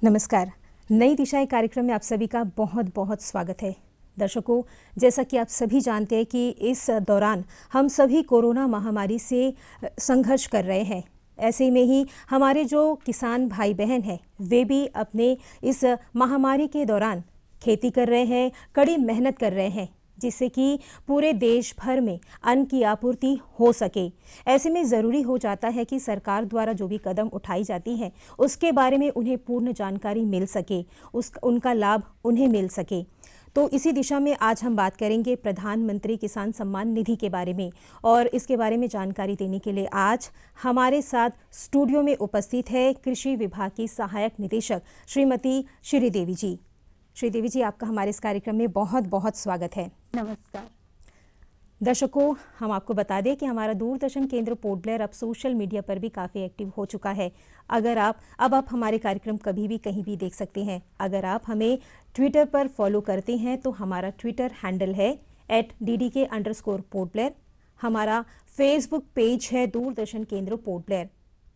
नमस्कार। नई दिशाएं कार्यक्रम में आप सभी का बहुत बहुत स्वागत है। दर्शकों, जैसा कि आप सभी जानते हैं कि इस दौरान हम सभी कोरोना महामारी से संघर्ष कर रहे हैं। ऐसे में ही हमारे जो किसान भाई बहन हैं वे भी अपने इस महामारी के दौरान खेती कर रहे हैं, कड़ी मेहनत कर रहे हैं, जिससे कि पूरे देश भर में अन्न की आपूर्ति हो सके। ऐसे में ज़रूरी हो जाता है कि सरकार द्वारा जो भी कदम उठाई जाती हैं उसके बारे में उन्हें पूर्ण जानकारी मिल सके, उनका लाभ उन्हें मिल सके। तो इसी दिशा में आज हम बात करेंगे प्रधानमंत्री किसान सम्मान निधि के बारे में, और इसके बारे में जानकारी देने के लिए आज हमारे साथ स्टूडियो में उपस्थित है कृषि विभाग की सहायक निदेशक श्रीमती श्रीदेवी जी। श्रीदेवी जी, आपका हमारे इस कार्यक्रम में बहुत बहुत स्वागत है। नमस्कार दर्शकों, हम आपको बता दें कि हमारा दूरदर्शन केंद्र पोर्ट ब्लेयर अब सोशल मीडिया पर भी काफ़ी एक्टिव हो चुका है। अगर आप हमारे कार्यक्रम कभी भी कहीं भी देख सकते हैं। अगर आप हमें ट्विटर पर फॉलो करते हैं तो हमारा ट्विटर हैंडल है @ddk_पोर्ट ब्लेयर। हमारा फेसबुक पेज है दूरदर्शन केंद्र पोर्ट ब्लेयर।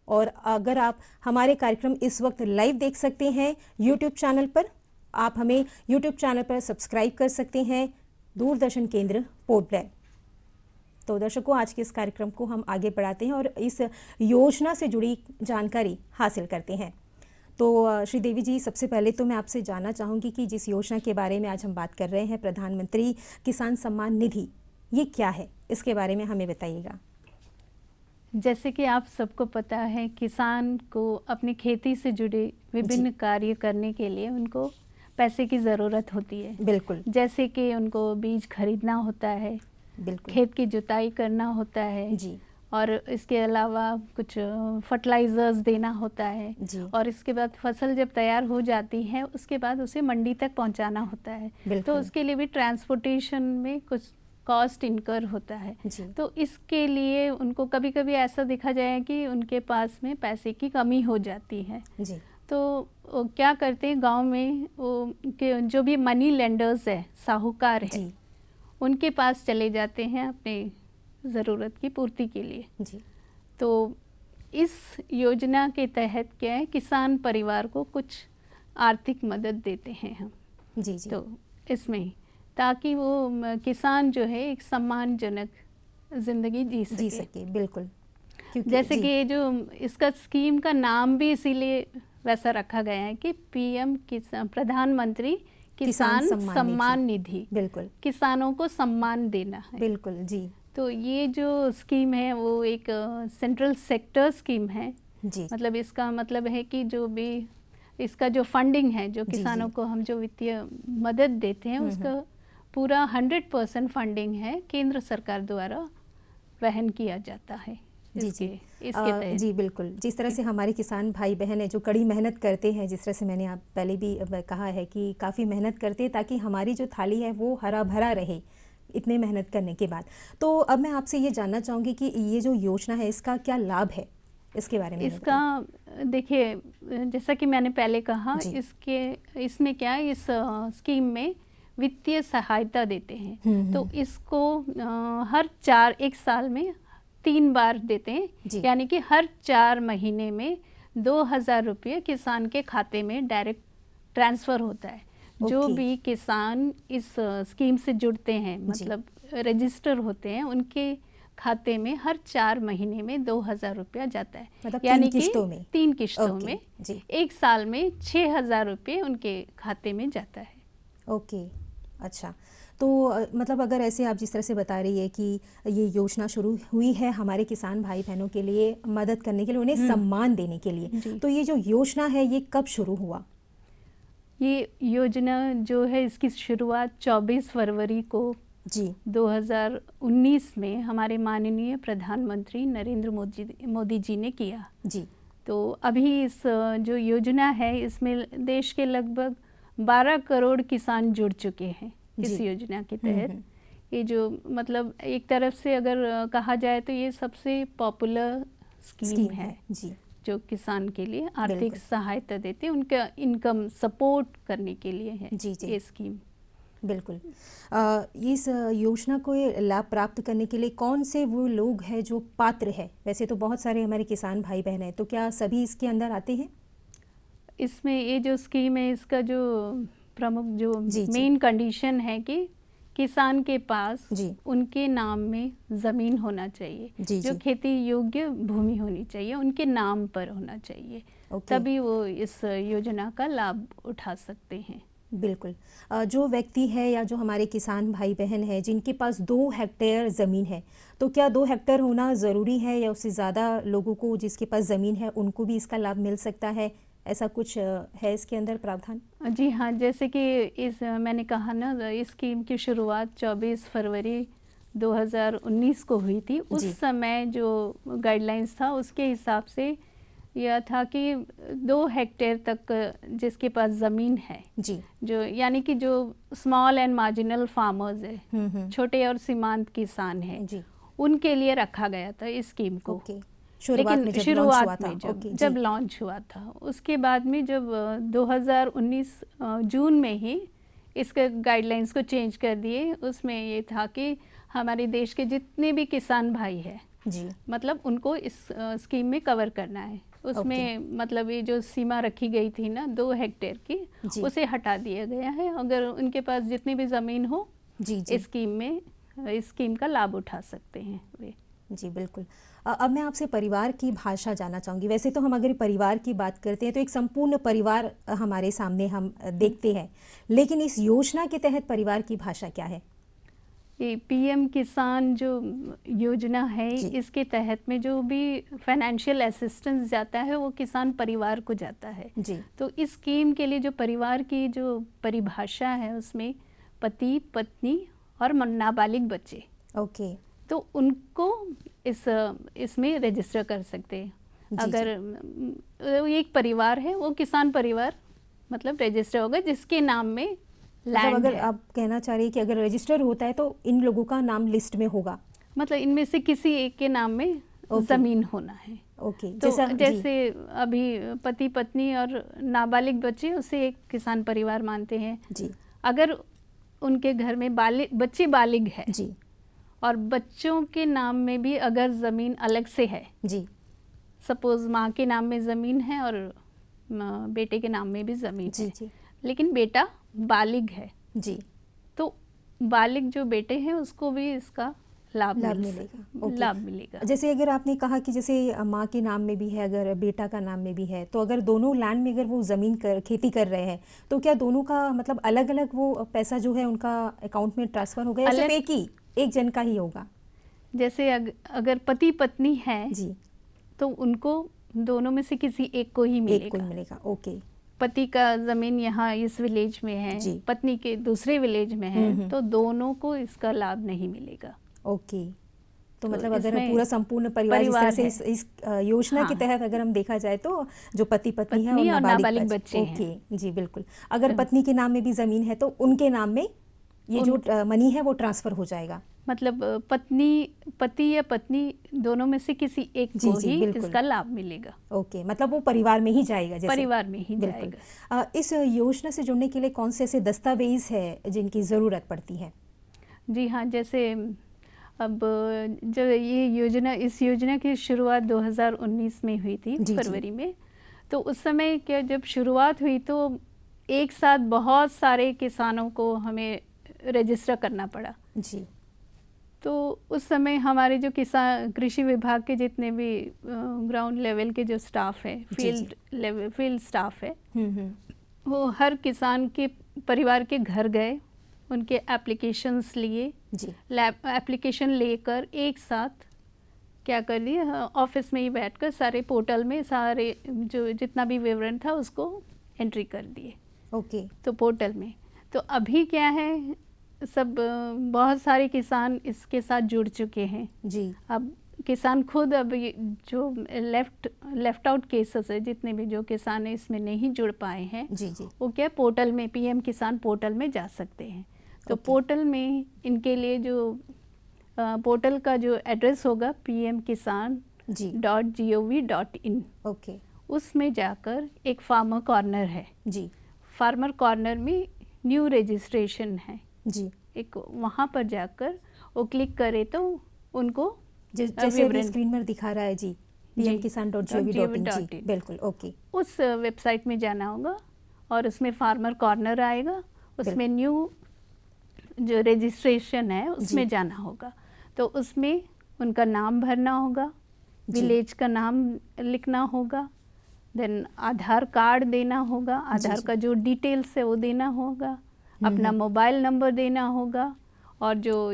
और अगर आप हमारे कार्यक्रम इस वक्त लाइव देख सकते हैं यूट्यूब चैनल पर, आप हमें यूट्यूब चैनल पर सब्सक्राइब कर सकते हैं दूरदर्शन केंद्र पोर्ट ब्लेयर। तो दर्शकों, आज के इस कार्यक्रम को हम आगे बढ़ाते हैं और इस योजना से जुड़ी जानकारी हासिल करते हैं। तो श्रीदेवी जी, सबसे पहले तो मैं आपसे जानना चाहूँगी कि जिस योजना के बारे में आज हम बात कर रहे हैं, प्रधानमंत्री किसान सम्मान निधि, ये क्या है, इसके बारे में हमें बताइएगा। जैसे कि आप सबको पता है, किसान को अपनी खेती से जुड़े विभिन्न कार्य करने के लिए उनको पैसे की ज़रूरत होती है। बिल्कुल। जैसे कि उनको बीज खरीदना होता है, बिल्कुल, खेत की जुताई करना होता है जी, और इसके अलावा कुछ फर्टिलाइजर्स देना होता है जी, और इसके बाद फसल जब तैयार हो जाती है उसके बाद उसे मंडी तक पहुंचाना होता है। तो उसके लिए भी ट्रांसपोर्टेशन में कुछ कॉस्ट इनकर होता है। तो इसके लिए उनको कभी कभी ऐसा देखा जाए कि उनके पास में पैसे की कमी हो जाती है। जी। तो क्या करते हैं, गांव में के जो भी मनी लेंडर्स है, साहूकार है, उनके पास चले जाते हैं अपने ज़रूरत की पूर्ति के लिए। जी। तो इस योजना के तहत क्या है, किसान परिवार को कुछ आर्थिक मदद देते हैं हम। जी जी। तो इसमें ताकि वो किसान जो है एक सम्मानजनक ज़िंदगी जी सके। बिल्कुल। जैसे कि ये जो इसका स्कीम का नाम भी इसीलिए वैसा रखा गया है कि पीएम प्रधानमंत्री किसान सम्मान निधि। बिल्कुल, किसानों को सम्मान देना है। बिल्कुल जी। तो ये जो स्कीम है वो एक सेंट्रल सेक्टर स्कीम है जी। मतलब इसका मतलब है कि जो भी इसका जो फंडिंग है, जो किसानों को हम जो वित्तीय मदद देते हैं, उसका पूरा 100% फंडिंग है केंद्र सरकार द्वारा वहन किया जाता है। जी जी, इसके जी बिल्कुल। जिस तरह से हमारे किसान भाई बहन हैं जो कड़ी मेहनत करते हैं, जिस तरह से मैंने आप पहले भी कहा है कि काफ़ी मेहनत करते हैं ताकि हमारी जो थाली है वो हरा भरा रहे, इतने मेहनत करने के बाद। तो अब मैं आपसे ये जानना चाहूँगी कि ये जो योजना है इसका क्या लाभ है, इसके बारे में। इसका देखिए, जैसा कि मैंने पहले कहा, इसमें क्या है, इस स्कीम में वित्तीय सहायता देते हैं। तो इसको हर एक साल में 3 बार देते हैं, यानी कि हर 4 महीने में 2000 रुपये किसान के खाते में डायरेक्ट ट्रांसफ़र होता है। जो भी किसान इस स्कीम से जुड़ते हैं, मतलब रजिस्टर होते हैं, उनके खाते में हर 4 महीने में 2000 रुपया जाता है। मतलब यानी कि 3 किश्तों में एक साल में 6000 रुपये उनके खाते में जाता है। ओके, अच्छा। तो मतलब अगर ऐसे आप जिस तरह से बता रही है कि ये योजना शुरू हुई है हमारे किसान भाई बहनों के लिए मदद करने के लिए, उन्हें सम्मान देने के लिए, तो ये जो योजना है ये कब शुरू हुआ? ये योजना जो है इसकी शुरुआत 24 फरवरी को जी 2019 में हमारे माननीय प्रधानमंत्री नरेंद्र मोदी जी ने किया जी। तो अभी इस जो योजना है इसमें देश के लगभग 12 करोड़ किसान जुड़ चुके हैं इस योजना के तहत। ये जो मतलब एक तरफ से अगर कहा जाए तो ये सबसे पॉपुलर स्कीम है जी, जो किसान के लिए आर्थिक सहायता देते हैं, उनका इनकम सपोर्ट करने के लिए है जी जी। ये स्कीम बिल्कुल। इस योजना को लाभ प्राप्त करने के लिए कौन से वो लोग हैं जो पात्र है? वैसे तो बहुत सारे हमारे किसान भाई बहन हैं, तो क्या सभी इसके अंदर आते हैं? इसमें ये जो स्कीम है, इसका जो प्रमुख जो मेन कंडीशन है कि किसान के पास उनके नाम में ज़मीन होना चाहिए, जो खेती योग्य भूमि होनी चाहिए, उनके नाम पर होना चाहिए, तभी वो इस योजना का लाभ उठा सकते हैं। बिल्कुल। जो व्यक्ति है या जो हमारे किसान भाई बहन है जिनके पास 2 हेक्टेयर ज़मीन है, तो क्या 2 हेक्टेयर होना ज़रूरी है या उससे ज़्यादा लोगों को जिसके पास ज़मीन है उनको भी इसका लाभ मिल सकता है? ऐसा कुछ है इसके अंदर प्रावधान? जी हाँ, जैसे कि मैंने कहा ना, इस स्कीम की शुरुआत 24 फरवरी 2019 को हुई थी। उस समय जो गाइडलाइंस था उसके हिसाब से यह था कि 2 हेक्टेयर तक जिसके पास ज़मीन है जी, जो यानी कि जो स्मॉल एंड मार्जिनल फार्मर्स है, छोटे और सीमांत किसान हैं जी, उनके लिए रखा गया था इस स्कीम को। शुरुआत में जब लॉन्च हुआ था, उसके बाद में जब 2019 जून में ही इसके गाइडलाइंस को चेंज कर दिए। उसमें ये था कि हमारे देश के जितने भी किसान भाई हैं जी, मतलब उनको इस स्कीम में कवर करना है। उसमें मतलब ये जो सीमा रखी गई थी ना 2 हेक्टेयर की, उसे हटा दिया गया है। अगर उनके पास जितनी भी ज़मीन हो जी, इस स्कीम का लाभ उठा सकते हैं वे। जी बिल्कुल। अब मैं आपसे परिवार की भाषा जानना चाहूँगी। वैसे तो हम अगर परिवार की बात करते हैं तो एक संपूर्ण परिवार हमारे सामने हम देखते हैं, लेकिन इस योजना के तहत परिवार की भाषा क्या है? ये पीएम किसान जो योजना है, इसके तहत में जो भी फाइनेंशियल असिस्टेंस जाता है वो किसान परिवार को जाता है जी। तो इस स्कीम के लिए जो परिवार की जो परिभाषा है उसमें पति, पत्नी और नाबालिग बच्चे, तो उनको इसमें रजिस्टर कर सकते हैं। अगर एक परिवार है वो किसान परिवार मतलब रजिस्टर होगा जिसके नाम में मतलब अगर आप कहना चाह रही हैं कि अगर रजिस्टर होता है तो इन लोगों का नाम लिस्ट में होगा, मतलब इनमें से किसी एक के नाम में जमीन होना है। तो जैसे अभी पति पत्नी और नाबालिग बच्चे उसे एक किसान परिवार मानते हैं जी। अगर उनके घर में बच्चे बालिग है जी, और बच्चों के नाम में भी अगर ज़मीन अलग से है जी, सपोज माँ के नाम में ज़मीन है और बेटे के नाम में भी ज़मीन है जी, लेकिन बेटा बालिग है जी, तो बालिग जो बेटे हैं उसको भी इसका लाभ मिलेगा। जैसे अगर आपने कहा कि जैसे माँ के नाम में भी है, अगर बेटा का नाम में भी है, तो अगर दोनों लैंड में अगर वो ज़मीन खेती कर रहे हैं तो क्या दोनों का मतलब अलग अलग वो पैसा जो है उनका अकाउंट में ट्रांसफ़र होगा या सिर्फ एक जन का ही होगा? जैसे अगर पति पत्नी है जी, तो उनको दोनों में से किसी एक को ही मिलेगा। ओके। पति का ज़मीन यहाँ इस विलेज में है, पत्नी के दूसरे विलेज में है, तो दोनों को इसका लाभ नहीं मिलेगा। ओके। तो मतलब अगर पूरा संपूर्ण परिवार इस तरह से इस योजना के तहत अगर हम देखा जाए तो जो पति पत्नी है और नाबालिग बच्चे हैं। ओके जी बिल्कुल। अगर पत्नी के नाम में भी ज़मीन है तो उनके नाम में ये जो मनी है वो ट्रांसफ़र हो जाएगा। मतलब पति या पत्नी दोनों में से किसी एक को ही इसका लाभ मिलेगा। ओके, मतलब वो परिवार में ही जाएगा। परिवार में ही जाएगा। इस योजना से जुड़ने के लिए कौन से ऐसे दस्तावेज है जिनकी ज़रूरत पड़ती है? जी हाँ, जैसे अब जब इस योजना की शुरुआत 2019 में हुई थी फरवरी में, तो उस समय क्या जब शुरुआत हुई तो एक साथ बहुत सारे किसानों को हमें रजिस्टर करना पड़ा जी। तो उस समय हमारे जो कृषि विभाग के जितने भी ग्राउंड लेवल के जो स्टाफ है, फील्ड स्टाफ है, वो हर किसान के परिवार के घर गए, उनके एप्लीकेशंस लिए जी, एप्लीकेशन लेकर एक साथ क्या कर दिए, ऑफिस में ही बैठकर सारे पोर्टल में सारे जो जितना भी विवरण था उसको एंट्री कर दिए। ओके। तो पोर्टल में तो अभी क्या है, सब बहुत सारे किसान इसके साथ जुड़ चुके हैं जी। अब किसान खुद अब जो लेफ्ट आउट केसेस है, जितने भी जो किसान है इसमें नहीं जुड़ पाए हैं जी, वो क्या पोर्टल में पीएम किसान पोर्टल में जा सकते हैं। तो पोर्टल में इनके लिए जो पोर्टल का जो एड्रेस होगा pmkisan.gov.in, ओके, उसमें जाकर एक फार्मर कॉर्नर है जी। फार्मर कॉर्नर में न्यू रजिस्ट्रेशन है जी, एक वहाँ पर जाकर वो क्लिक करे तो उनको जैसे स्क्रीन पर दिखा रहा है जी, pmkisan.gov.in। बिल्कुल, ओके। उस वेबसाइट में जाना होगा और उसमें फार्मर कॉर्नर आएगा, उसमें न्यू जो रजिस्ट्रेशन है उसमें जाना होगा। तो उसमें उनका नाम भरना होगा, विलेज का नाम लिखना होगा, देन आधार कार्ड देना होगा, आधार का जो डिटेल्स है वो देना होगा, अपना मोबाइल नंबर देना होगा, और जो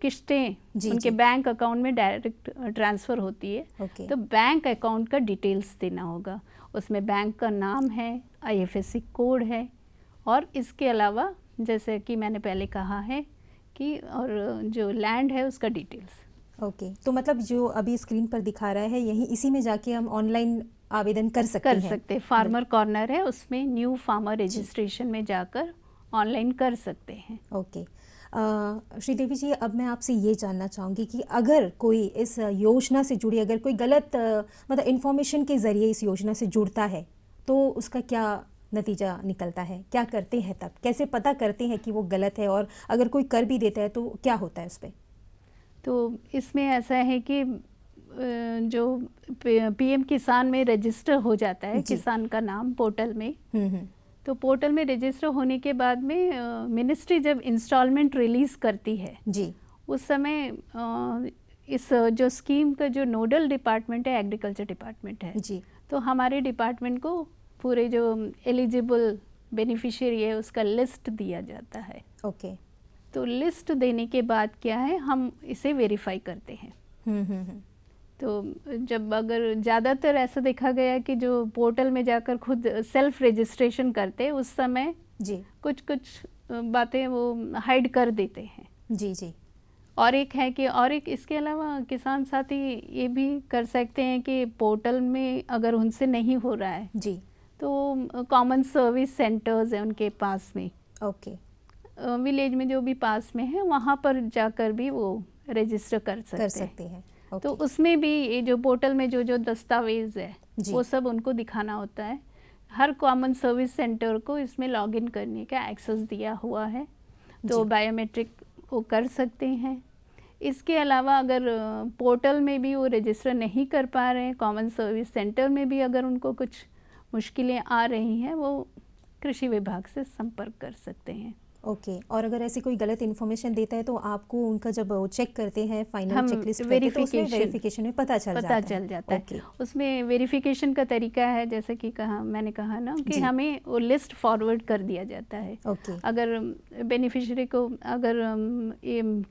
किस्तें उनके बैंक अकाउंट में डायरेक्ट ट्रांसफ़र होती है, तो बैंक अकाउंट का डिटेल्स देना होगा। उसमें बैंक का नाम है, IFSC कोड है, और इसके अलावा जैसे कि मैंने पहले कहा है कि और जो लैंड है उसका डिटेल्स। ओके, तो मतलब जो अभी स्क्रीन पर दिखा रहा है यही इसी में जाके हम ऑनलाइन आवेदन कर सकते हैं। फार्मर कॉर्नर है, उसमें न्यू फार्मर रजिस्ट्रेशन में जाकर ऑनलाइन कर सकते हैं। ओके। श्रीदेवी जी, अब मैं आपसे ये जानना चाहूँगी कि अगर कोई इस योजना से जुड़ी, अगर कोई गलत मतलब इन्फॉर्मेशन के ज़रिए इस योजना से जुड़ता है तो उसका क्या नतीजा निकलता है, क्या करते हैं तब, कैसे पता करते हैं कि वो गलत है, और अगर कोई कर भी देता है तो क्या होता है उस पर? तो इसमें ऐसा है कि जो PM किसान में रजिस्टर हो जाता है किसान का नाम पोर्टल में, तो पोर्टल में रजिस्टर होने के बाद में मिनिस्ट्री जब इंस्टॉलमेंट रिलीज करती है जी, उस समय इस जो स्कीम का जो नोडल डिपार्टमेंट है एग्रीकल्चर डिपार्टमेंट है जी, तो हमारे डिपार्टमेंट को पूरे जो एलिजिबल बेनिफिशियरी है उसका लिस्ट दिया जाता है। ओके। तो लिस्ट देने के बाद क्या है, हम इसे वेरीफाई करते हैं। तो जब अगर ज़्यादातर ऐसा देखा गया कि जो पोर्टल में जाकर खुद सेल्फ रजिस्ट्रेशन करते उस समय जी कुछ बातें वो हाइड कर देते हैं जी जी। और एक इसके अलावा किसान साथी ये भी कर सकते हैं कि पोर्टल में अगर उनसे नहीं हो रहा है जी, तो कॉमन सर्विस सेंटर्स है उनके पास में, ओके, विलेज में जो भी पास में है वहाँ पर जाकर भी वो रजिस्टर कर सकते हैं। तो उसमें भी ये जो पोर्टल में जो दस्तावेज है वो सब उनको दिखाना होता है। हर कॉमन सर्विस सेंटर को इसमें लॉगिन करने का एक्सेस दिया हुआ है, तो बायोमेट्रिक वो कर सकते हैं। इसके अलावा अगर पोर्टल में भी वो रजिस्टर नहीं कर पा रहे हैं, कॉमन सर्विस सेंटर में भी अगर उनको कुछ मुश्किलें आ रही हैं, वो कृषि विभाग से संपर्क कर सकते हैं। ओके। और अगर ऐसी कोई गलत इन्फॉर्मेशन देता है तो आपको उनका जब चेक करते हैं, फाइनल चेकलिस्ट वेरिफिकेशन में पता चल जाता है। उसमें वेरिफिकेशन का तरीका है, जैसे कि मैंने कहा ना कि हमें वो लिस्ट फॉरवर्ड कर दिया जाता है। अगर बेनिफिशियरी को अगर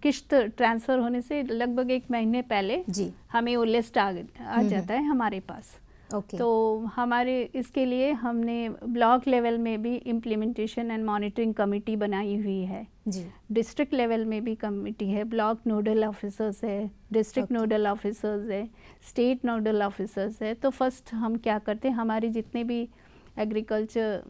किस्त ट्रांसफ़र होने से लगभग 1 महीने पहले हमें वो लिस्ट आ जाता है हमारे पास। तो हमारे इसके लिए हमने ब्लॉक लेवल में भी इम्प्लीमेंटेशन एंड मॉनिटरिंग कमेटी बनाई हुई है जी, डिस्ट्रिक्ट लेवल में भी कमेटी है, ब्लॉक नोडल ऑफिसर्स है, डिस्ट्रिक्ट नोडल ऑफिसर्स है, स्टेट नोडल ऑफिसर्स है। तो फर्स्ट हम क्या करते हैं, हमारे जितने भी एग्रीकल्चर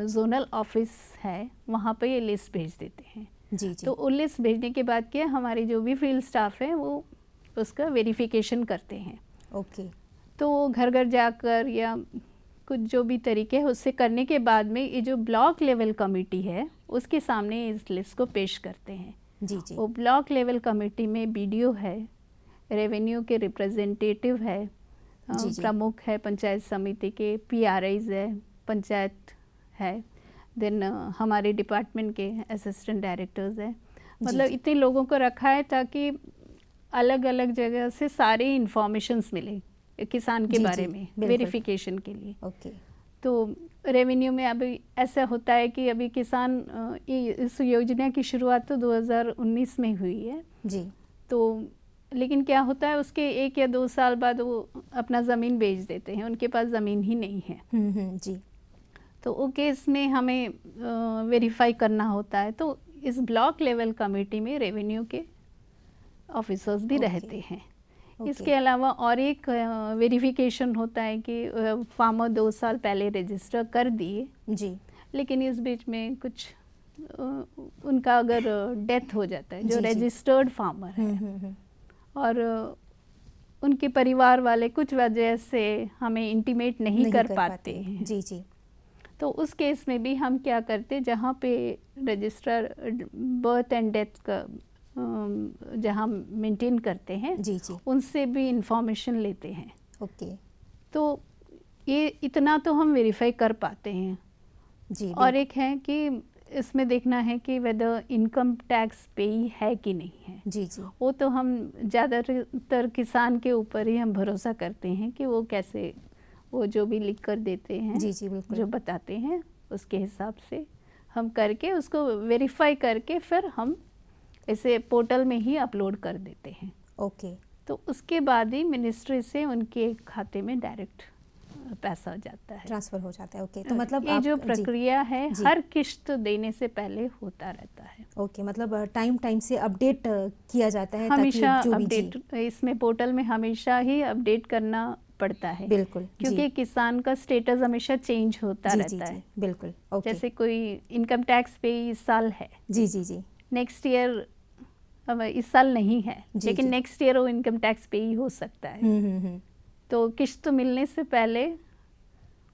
जोनल ऑफिस है वहाँ पे ये लिस्ट भेज देते हैं जी जी। तो वो लिस्ट भेजने के बाद क्या, हमारे जो भी फील्ड स्टाफ है वो उसका वेरिफिकेशन करते हैं। ओके। तो घर घर जाकर या कुछ जो भी तरीके हैं उससे करने के बाद में ये जो ब्लॉक लेवल कमेटी है उसके सामने इस लिस्ट को पेश करते हैं जी जी। वो ब्लॉक लेवल कमेटी में BDO है, रेवेन्यू के रिप्रेजेंटेटिव है, प्रमुख है पंचायत समिति के, PRIs है, पंचायत है, देन हमारे डिपार्टमेंट के असिस्टेंट डायरेक्टर्स है। मतलब इतने लोगों को रखा है ताकि अलग अलग जगह से सारी इंफॉर्मेशंस मिले किसान के बारे में वेरिफिकेशन के लिए। ओके। तो रेवेन्यू में अभी ऐसा होता है कि अभी किसान इस योजना की शुरुआत तो 2019 में हुई है जी, तो लेकिन क्या होता है उसके 1 या 2 साल बाद वो अपना ज़मीन बेच देते हैं, उनके पास ज़मीन ही नहीं है जी। तो वो केस में हमें वेरीफाई करना होता है। तो इस ब्लॉक लेवल कमेटी में रेवेन्यू के ऑफिसर्स भी रहते हैं। इसके अलावा और एक वेरिफिकेशन होता है कि फार्मर 2 साल पहले रजिस्टर कर दिए जी, लेकिन इस बीच में कुछ उनका अगर डेथ हो जाता है जो रजिस्टर्ड फार्मर है और उनके परिवार वाले कुछ वजह से हमें इंटीमेट नहीं कर पाते हैं जी जी, तो उस केस में भी हम क्या करते, जहाँ पे रजिस्टर बर्थ एंड डेथ का जहाँ मेंटेन करते हैं जी जी, उनसे भी इंफॉर्मेशन लेते हैं। ओके, तो ये इतना तो हम वेरीफाई कर पाते हैं जी। और एक है कि इसमें देखना है कि वेदर इनकम टैक्स पेई है कि नहीं है। जी जी, वो तो हम ज़्यादातर किसान के ऊपर ही हम भरोसा करते हैं कि वो कैसे, वो जो भी लिख कर देते हैं, जी जी, बिल्कुल, जो बताते हैं उसके हिसाब से हम करके उसको वेरीफाई करके फिर हम इसे पोर्टल में ही अपलोड कर देते हैं। ओके, तो उसके बाद ही मिनिस्ट्री से उनके खाते में डायरेक्ट पैसा हो जाता है, ट्रांसफर हो जाता है। ओके, तो मतलब ये जो जी, प्रक्रिया है जी, हर किश्त देने से पहले होता रहता है। ओके, मतलब टाइम टाइम से अपडेट किया जाता है ताकि हमेशा जो भी, जी, अपडेट इसमें पोर्टल में हमेशा ही अपडेट करना पड़ता है, बिल्कुल, क्योंकि जी, किसान का स्टेटस हमेशा चेंज होता जी, रहता जी, है। बिल्कुल, ओके, जैसे कोई इनकम टैक्स पे इस साल है, जी जी जी, नेक्स्ट ईयर अब इस साल नहीं है, जी, लेकिन जी, नेक्स्ट ईयर वो इनकम टैक्स पे ही हो सकता है। तो किश्त मिलने से पहले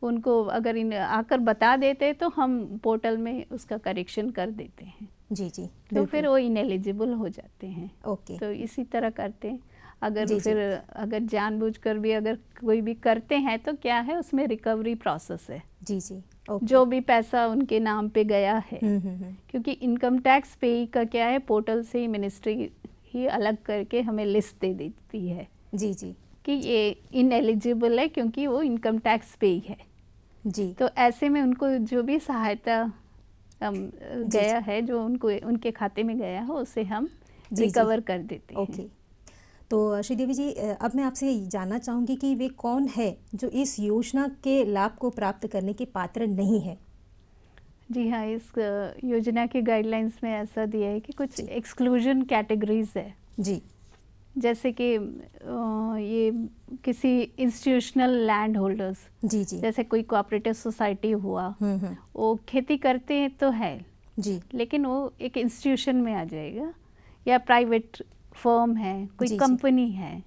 उनको अगर आकर बता देते तो हम पोर्टल में उसका करेक्शन कर देते हैं। जी जी, तो फिर वो इनएलिजिबल हो जाते हैं। ओके, तो इसी तरह करते हैं। अगर जी, फिर अगर जानबूझकर भी अगर कोई भी करते हैं तो क्या है, उसमें रिकवरी प्रोसेस है। जी जी, ओके, जो भी पैसा उनके नाम पे गया है, क्योंकि इनकम टैक्स पेई का क्या है, पोर्टल से ही मिनिस्ट्री ही अलग करके हमें लिस्ट दे देती है जी जी, कि ये इनएलिजिबल है क्योंकि वो इनकम टैक्स पेई है। जी, तो ऐसे में उनको जो भी सहायता गया है, जो उनको उनके खाते में गया है, उसे हम रिकवर कर देते हैं। ओके। तो श्रीदेवी जी, अब मैं आपसे जानना चाहूँगी कि वे कौन है जो इस योजना के लाभ को प्राप्त करने के पात्र नहीं है? जी हाँ, इस योजना के गाइडलाइंस में ऐसा दिया है कि कुछ एक्सक्लूजन कैटेगरीज है। जी, जैसे कि ये किसी इंस्टीट्यूशनल लैंड होल्डर्स, जी जी, जैसे कोई कोऑपरेटिव सोसाइटी हुआ, वो खेती करते हैं तो है जी, लेकिन वो एक इंस्टीट्यूशन में आ जाएगा, या प्राइवेट फर्म है, कोई कंपनी है,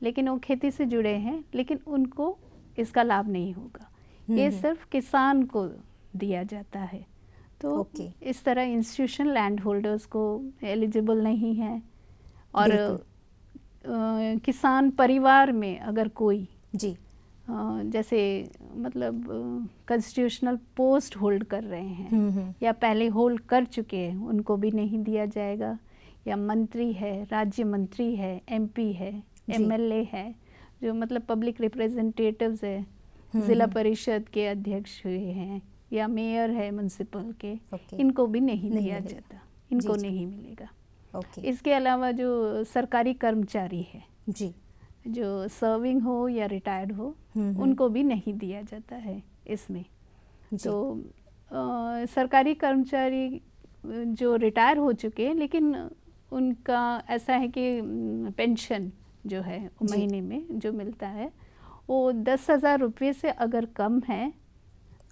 लेकिन वो खेती से जुड़े हैं, लेकिन उनको इसका लाभ नहीं होगा। ये सिर्फ किसान को दिया जाता है। तो इस तरह इंस्टीट्यूशन लैंड होल्डर्स को एलिजिबल नहीं है। और किसान परिवार में अगर कोई जी जैसे मतलब कॉन्स्टिट्यूशनल पोस्ट होल्ड कर रहे हैं या पहले होल्ड कर चुके हैं, उनको भी नहीं दिया जाएगा। या मंत्री है, राज्य मंत्री है, एमपी है, एमएलए है, जो मतलब पब्लिक रिप्रेजेंटेटिव्स है, जिला परिषद के अध्यक्ष हुए हैं, या मेयर है म्युनिसिपल के, इनको भी नहीं दिया जाता, इनको नहीं मिलेगा। इसके अलावा जो सरकारी कर्मचारी है जी, जो सर्विंग हो या रिटायर्ड हो, उनको भी नहीं दिया जाता है इसमें। तो सरकारी कर्मचारी जो रिटायर हो चुके हैं, लेकिन उनका ऐसा है कि पेंशन जो है महीने में जो मिलता है वो 10,000 रुपये से अगर कम है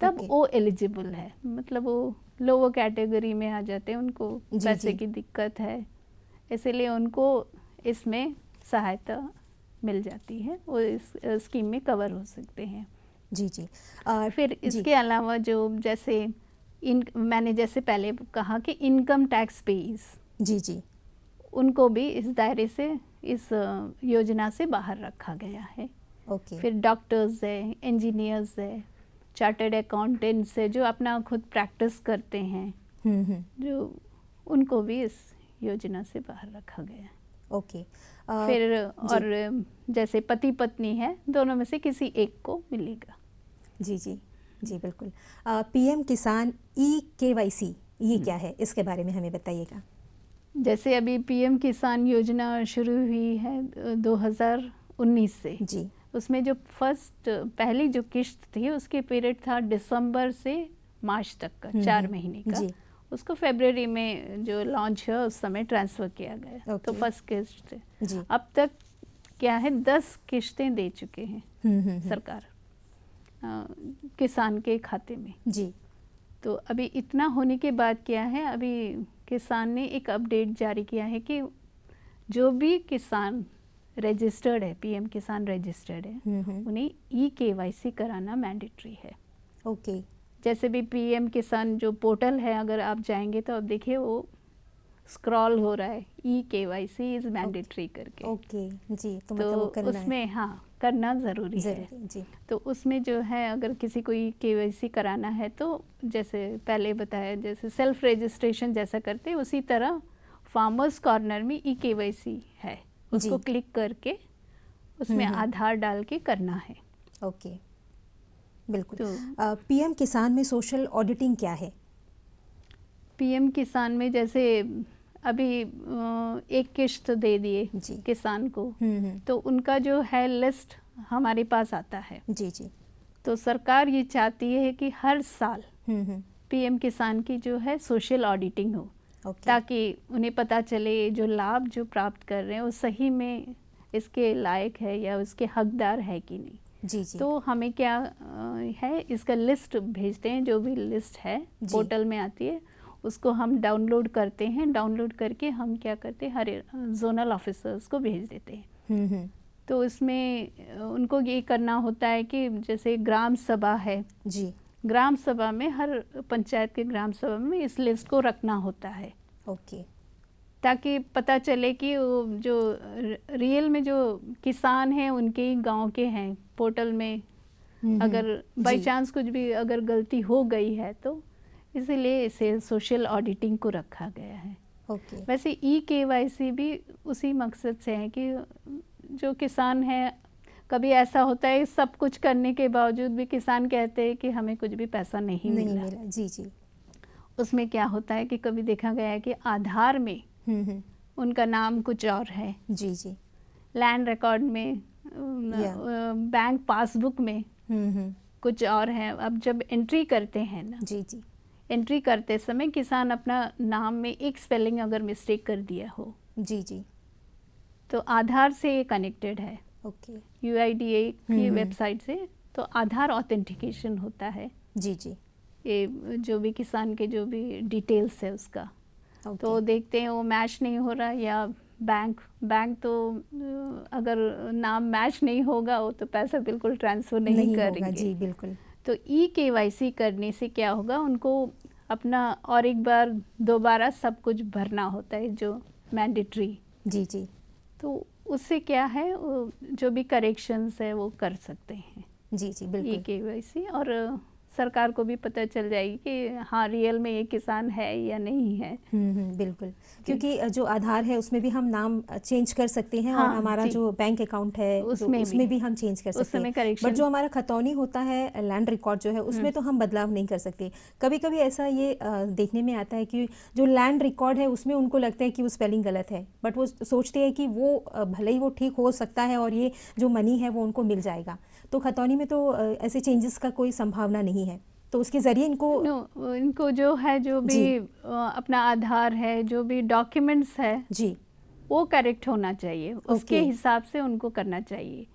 तब वो एलिजिबल है, मतलब वो लोअर कैटेगरी में आ जाते हैं, उनको पैसे की दिक्कत है, इसलिए उनको इसमें सहायता मिल जाती है, वो इस स्कीम में कवर हो सकते हैं। जी जी। फिर इसके अलावा जो जैसे मैंने जैसे पहले कहा कि इनकम टैक्स पेइज, जी जी, उनको भी इस दायरे से, इस योजना से बाहर रखा गया है। फिर डॉक्टर्स है, इंजीनियर्स है, चार्टर्ड अकाउंटेंट्स है, जो अपना खुद प्रैक्टिस करते हैं, जो उनको भी इस योजना से बाहर रखा गया है। ओके। फिर और जैसे पति पत्नी है, दोनों में से किसी एक को मिलेगा। जी जी जी, बिल्कुल। पीएम किसान ई-KYC ये क्या है, इसके बारे में हमें बताइएगा। जैसे अभी पीएम किसान योजना शुरू हुई है 2019 से जी, उसमें जो पहली जो किश्त थी उसके पीरियड था दिसंबर से मार्च तक का, 4 महीने का जी। उसको फरवरी में जो लॉन्च है उस समय ट्रांसफ़र किया गया। तो फर्स्ट किश्त जी। अब तक क्या है 10 किश्तें दे चुके हैं सरकार किसान के खाते में जी। तो अभी इतना होने के बाद क्या है, अभी किसान ने एक अपडेट जारी किया है कि जो भी किसान रजिस्टर्ड है, पीएम किसान रजिस्टर्ड है, उन्हें ई-KYC कराना मैंडेटरी है। ओके। जैसे भी पीएम किसान जो पोर्टल है, अगर आप जाएंगे तो आप देखिए वो स्क्रॉल हो रहा है eKYC इज मैंडेटरी करके। ओके जी, तो मतलब वो करना उसमें है। हाँ करना ज़रूरी है जी। तो उसमें जो है अगर किसी को eKYC कराना है तो जैसे पहले बताया जैसे सेल्फ रजिस्ट्रेशन जैसा करते हैं उसी तरह फार्मर्स कॉर्नर में eKYC है, उसको क्लिक करके उसमें आधार डाल के करना है। ओके, बिल्कुल। तो पीएम किसान में सोशल ऑडिटिंग क्या है? पीएम किसान में जैसे अभी एक किश्त दे दिए किसान को, तो उनका जो है लिस्ट हमारे पास आता है। जी जी। तो सरकार ये चाहती है कि हर साल पीएम किसान की जो है सोशल ऑडिटिंग हो, ताकि उन्हें पता चले जो लाभ जो प्राप्त कर रहे हैं वो सही में इसके लायक है या उसके हकदार है कि नहीं। जी जी। तो हमें क्या है इसका लिस्ट भेजते हैं, जो भी लिस्ट है पोर्टल में आती है उसको हम डाउनलोड करते हैं। डाउनलोड करके हम क्या करते हैं हर जोनल ऑफिसर्स को भेज देते हैं। तो इसमें उनको ये करना होता है कि जैसे ग्राम सभा है जी, ग्राम सभा में हर पंचायत के ग्राम सभा में इस लिस्ट को रखना होता है। ओके, ताकि पता चले कि जो रियल में जो किसान हैं उनके ही गांव के हैं। पोर्टल में अगर बाई चांस कुछ भी अगर गलती हो गई है तो इसीलिए इसे सोशल ऑडिटिंग को रखा गया है। ओके। वैसे eKYC भी उसी मकसद से है कि जो किसान है, कभी ऐसा होता है सब कुछ करने के बावजूद भी किसान कहते हैं कि हमें कुछ भी पैसा नहीं मिला। जी जी। उसमें क्या होता है कि कभी देखा गया है कि आधार में उनका नाम कुछ और है, जी जी, लैंड रिकॉर्ड में बैंक पासबुक में कुछ और है। अब जब एंट्री करते हैं ना, जी जी, एंट्री करते समय किसान अपना नाम में एक स्पेलिंग अगर मिस्टेक कर दिया हो, जी जी, तो आधार से कनेक्टेड है। ओके, UIDA की वेबसाइट से तो आधार ऑथेंटिकेशन होता है। जी जी, ये जो भी किसान के जो भी डिटेल्स है उसका तो देखते हैं वो मैच नहीं हो रहा, या बैंक तो अगर नाम मैच नहीं होगा वो तो पैसा बिल्कुल ट्रांसफ़र नहीं करेंगे। जी बिल्कुल। तो eKYC करने से क्या होगा, उनको अपना और एक बार दोबारा सब कुछ भरना होता है जो मैंडेटरी। जी जी। तो उससे क्या है जो भी करेक्शंस है वो कर सकते हैं। जी जी बिल्कुल। eKYC और सरकार को भी पता चल जाएगी कि हाँ रियल में ये किसान है या नहीं है। बिल्कुल, क्योंकि जो आधार है उसमें भी हम नाम चेंज कर सकते हैं। हाँ, और हमारा जो बैंक अकाउंट है उसमें भी हम चेंज कर सकते हैं। बट जो हमारा खतौनी होता है, लैंड रिकॉर्ड जो है उसमें तो हम बदलाव नहीं कर सकते। कभी कभी ऐसा ये देखने में आता है कि जो लैंड रिकॉर्ड है उसमें उनको लगता है कि वो स्पेलिंग गलत है, बट वो सोचते हैं कि वो भले ही वो ठीक हो सकता है और ये जो मनी है वो उनको मिल जाएगा। तो खतौनी में तो ऐसे चेंजेस का कोई संभावना नहीं है, तो उसके ज़रिए इनको जो है जो भी अपना आधार है, जो भी डॉक्यूमेंट्स है जी, वो करेक्ट होना चाहिए। उसके हिसाब से उनको करना चाहिए।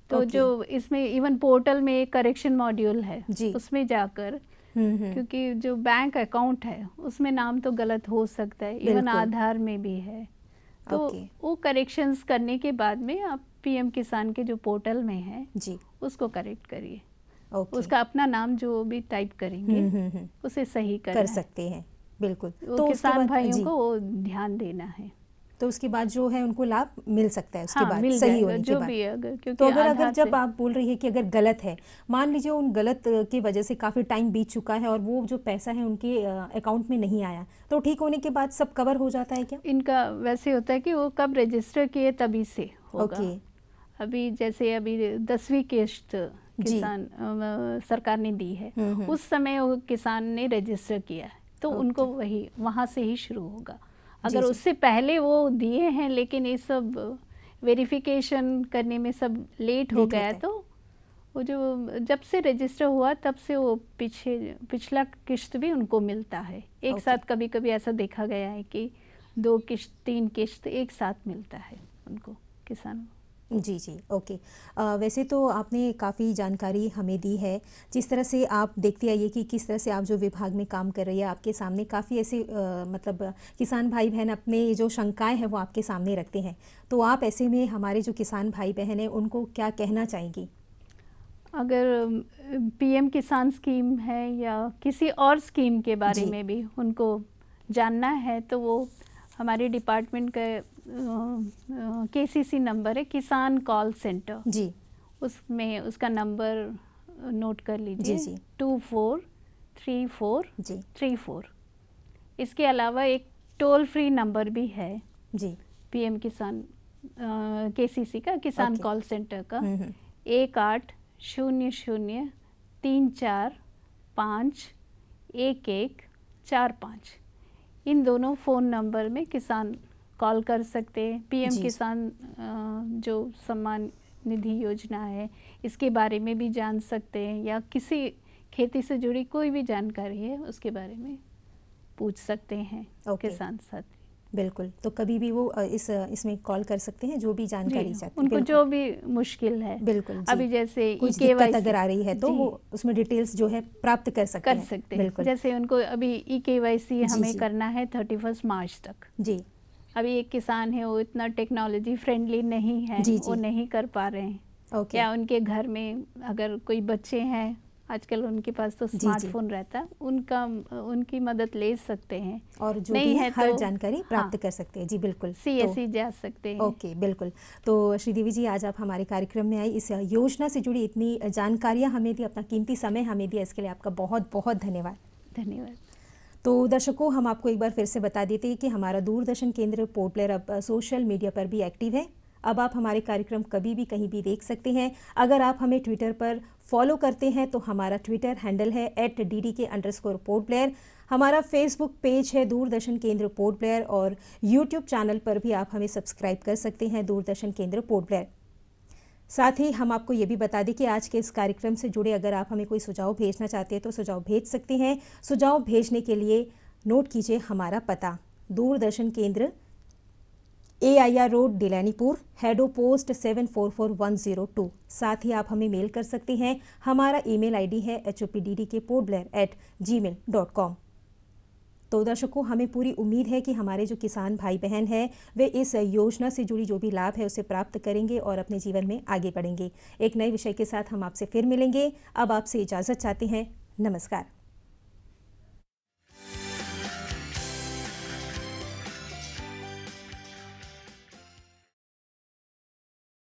तो जो इसमें इवन पोर्टल में एक करेक्शन मॉड्यूल है जी, उसमें जाकर क्योंकि जो बैंक अकाउंट है उसमें नाम तो गलत हो सकता है, इवन आधार में भी है। तो वो करेक्शंस करने के बाद में आप पीएम किसान के जो पोर्टल में है जी उसको करेक्ट करिए। उसका अपना नाम जो भी टाइप करेंगे उसे सही कर सकते हैं। बिल्कुल, तो किसान भाइयों को वो ध्यान देना है। तो उसके बाद जो है उनको लाभ मिल सकता है उसके बाद मिल सही होने जो के बाद। भी क्योंकि तो अगर जब आप बोल रही है कि अगर गलत है, मान लीजिए उन गलत की वजह से काफ़ी टाइम बीत चुका है और वो जो पैसा है उनके अकाउंट में नहीं आया, तो ठीक होने के बाद सब कवर हो जाता है क्या? इनका वैसे होता है कि वो कब रजिस्टर किए तभी से होगा। अभी जैसे अभी 10वीं किश्त किसान सरकार ने दी है, उस समय वो किसान ने रजिस्टर किया है तो उनको वही वहाँ से ही शुरू होगा। अगर उससे पहले वो दिए हैं लेकिन ये सब वेरिफिकेशन करने में सब लेट हो गया तो वो जो जब से रजिस्टर हुआ तब से वो पिछला किश्त भी उनको मिलता है एक साथ। कभी कभी ऐसा देखा गया है कि 2 किश्त 3 किश्त एक साथ मिलता है उनको किसानों। जी जी, ओके। वैसे तो आपने काफ़ी जानकारी हमें दी है। जिस तरह से आप देखते आइए कि किस तरह से आप जो विभाग में काम कर रही है, आपके सामने काफ़ी ऐसे मतलब किसान भाई बहन अपने जो शंकाएं हैं वो आपके सामने रखते हैं। तो आप ऐसे में हमारे जो किसान भाई बहन हैं उनको क्या कहना चाहेंगी? अगर पीएम किसान स्कीम है या किसी और स्कीम के बारे में भी उनको जानना है तो वो हमारे डिपार्टमेंट का KCC नंबर है, किसान कॉल सेंटर जी, उसमें उसका नंबर नोट कर लीजिए जी, 243434। इसके अलावा एक टोल फ्री नंबर भी है जी, PM किसान KCC का, किसान कॉल सेंटर का, 180034511145। इन दोनों फ़ोन नंबर में किसान कॉल कर सकते हैं। PM किसान जो सम्मान निधि योजना है इसके बारे में भी जान सकते हैं, या किसी खेती से जुड़ी कोई भी जानकारी है उसके बारे में पूछ सकते हैं किसान साथी। बिल्कुल, तो कभी भी वो इसमें कॉल कर सकते हैं जो भी जानकारी चाहते हैं, उनको जो भी मुश्किल है। बिल्कुल, अभी जैसे कुछ दिक्कत अगर आ रही है तो वो उसमें डिटेल्स जो है प्राप्त कर सकते हैं। बिल्कुल, जैसे उनको अभी EKYC हमें करना है 31 मार्च तक जी। अभी एक किसान है वो इतना टेक्नोलॉजी फ्रेंडली नहीं है, वो नहीं कर पा रहे हैं, या उनके घर में अगर कोई बच्चे हैं, आजकल उनके पास तो स्मार्टफोन रहता है, उनकी मदद ले सकते हैं, और जो नहीं है हर जानकारी प्राप्त कर सकते हैं जी। बिल्कुल, CSE जा सकते हैं। ओके, बिल्कुल। तो श्रीदेवी जी, आज आप हमारे कार्यक्रम में आई, इस योजना से जुड़ी इतनी जानकारियाँ हमें दी, अपना कीमती समय हमें दिया, इसके लिए आपका बहुत बहुत धन्यवाद। धन्यवाद। तो दर्शकों, हम आपको एक बार फिर से बता देते हैं कि हमारा दूरदर्शन केंद्र पोर्ट ब्लेयर अब सोशल मीडिया पर भी एक्टिव है। अब आप हमारे कार्यक्रम कभी भी कहीं भी देख सकते हैं। अगर आप हमें ट्विटर पर फॉलो करते हैं तो हमारा ट्विटर हैंडल है @DDK_पोर्ट ब्लेयर। हमारा फेसबुक पेज है दूरदर्शन केंद्र पोर्ट ब्लेयर, और यूट्यूब चैनल पर भी आप हमें सब्सक्राइब कर सकते हैं दूरदर्शन केंद्र पोर्ट ब्लेयर। साथ ही हम आपको ये भी बता दें कि आज के इस कार्यक्रम से जुड़े अगर आप हमें कोई सुझाव भेजना चाहते हैं तो सुझाव भेज सकते हैं। सुझाव भेजने के लिए नोट कीजिए हमारा पता: दूरदर्शन केंद्र, AIR रोड, डिलैनीपुर, हेडो पोस्ट 744102। साथ ही आप हमें मेल कर सकते हैं। हमारा ईमेल ID है hopddk@gmail.com। तो दर्शकों, हमें पूरी उम्मीद है कि हमारे जो किसान भाई बहन हैं वे इस योजना से जुड़ी जो भी लाभ है उसे प्राप्त करेंगे और अपने जीवन में आगे बढ़ेंगे। एक नए विषय के साथ हम आपसे फिर मिलेंगे। अब आपसे इजाज़त चाहते हैं। नमस्कार।